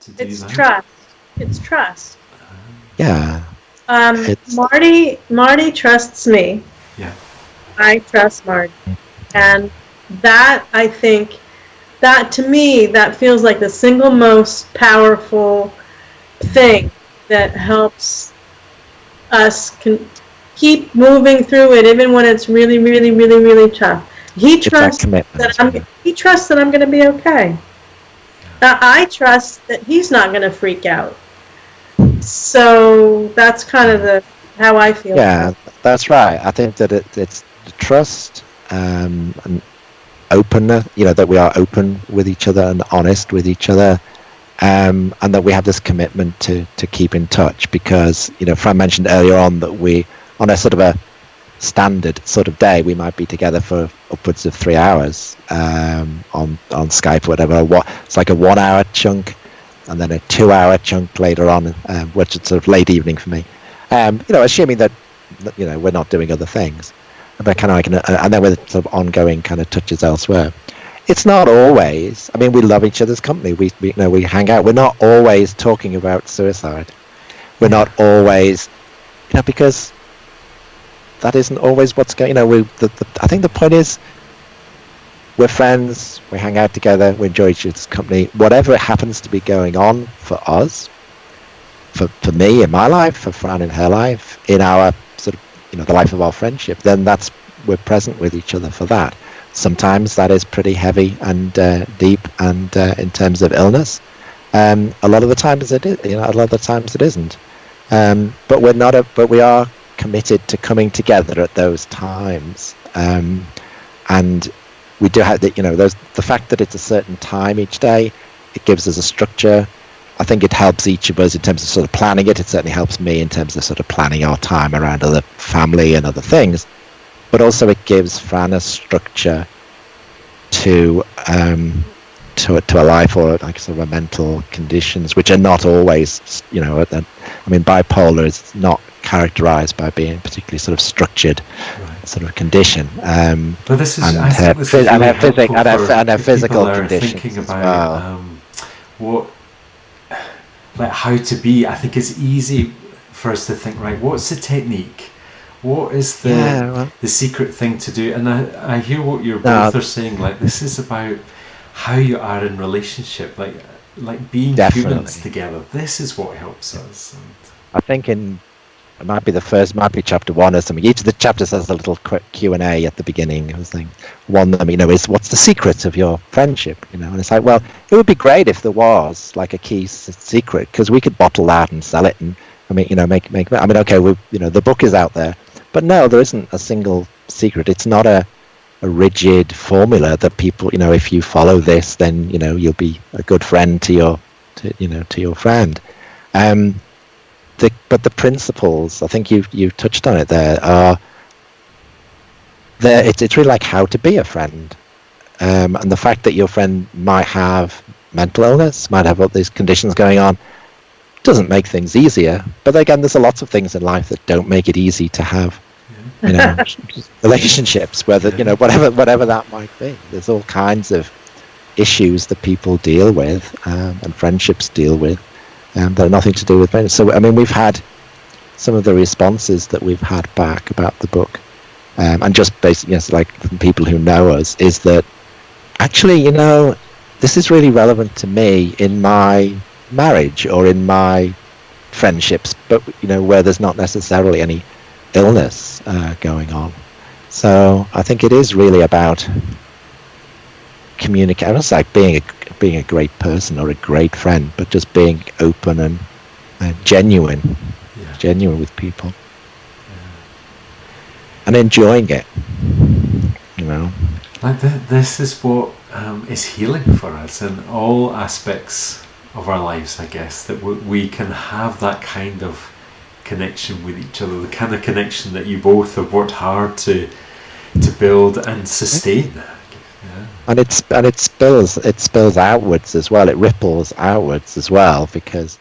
to do it's that? trust. It's trust. Yeah. Marty trusts me. Yeah. I trust Marty. And that, I think, that to me, that feels like the single most powerful thing that helps us keep moving through it, even when it's really, really, really, really tough. He trusts that I'm going to be okay. I trust that he's not going to freak out. So that's kind of how I feel. Yeah, that's right. I think that it's the trust and openness, that we are open with each other and honest with each other, and that we have this commitment to keep in touch, because Fran mentioned earlier on that we, on a sort of a standard sort of day, we might be together for upwards of 3 hours on Skype or whatever. It's like a 1 hour chunk and then a 2 hour chunk later on, which is sort of late evening for me, assuming that we're not doing other things, but kind of like and then with sort of ongoing kind of touches elsewhere. It's not always, I mean, we love each other's company, we hang out, we're not always talking about suicide, we're not always, because that isn't always what's going. I think the point is, we're friends, we hang out together, we enjoy each other's company. Whatever happens to be going on for us, for me in my life, for Fran in her life, in our sort of the life of our friendship, then we're present with each other for that. Sometimes that is pretty heavy and deep, and in terms of illness, a lot of the times it is. A lot of the times it isn't. But we're not. But we are committed to coming together at those times, and we do have the fact that it's a certain time each day. It gives us a structure. I think it helps each of us in terms of sort of planning it. It certainly helps me in terms of sort of planning our time around other family and other things. But also it gives Fran a structure to a life, or like sort of a mental conditions, which are not always, bipolar is not characterized by being particularly sort of structured sort of condition. But this is, and her physical conditions thinking about how to be. I think it's easy for us to think, right, what's the technique? What is the secret thing to do? And I hear what you're both are saying, like, this is about how you are in relationship, like being humans together. This is what helps us. And I think it might be chapter 1 or something. Each of the chapters has a little quick Q&A at the beginning. I was thinking, one of them, is what's the secret of your friendship? And it's like, well, it would be great if there was like a key secret, because we could bottle that and sell it, and make. Okay, the book is out there, but no, there isn't a single secret. It's not a rigid formula that people, if you follow this, then you'll be a good friend to your friend. But the principles, I think you touched on it there, are there. It's really like how to be a friend, and the fact that your friend might have mental illness, might have all these conditions going on, doesn't make things easier. But again, there's lots of things in life that don't make it easy to have, relationships, whether whatever that might be. There's all kinds of issues that people deal with, and friendships deal with. That are nothing to do with friends. So, we've had some of the responses that we've had back about the book, and just basically, like from people who know us, is that actually, this is really relevant to me in my marriage or in my friendships, but where there's not necessarily any illness going on. So I think it is really about communicating. It's like being a great person or a great friend, but just being open and genuine with people, and enjoying it. Like this is what is healing for us in all aspects of our lives, I guess, that we can have that kind of connection with each other, the kind of connection that you both have worked hard to build and sustain. And it spills outwards as well. It ripples outwards as well, because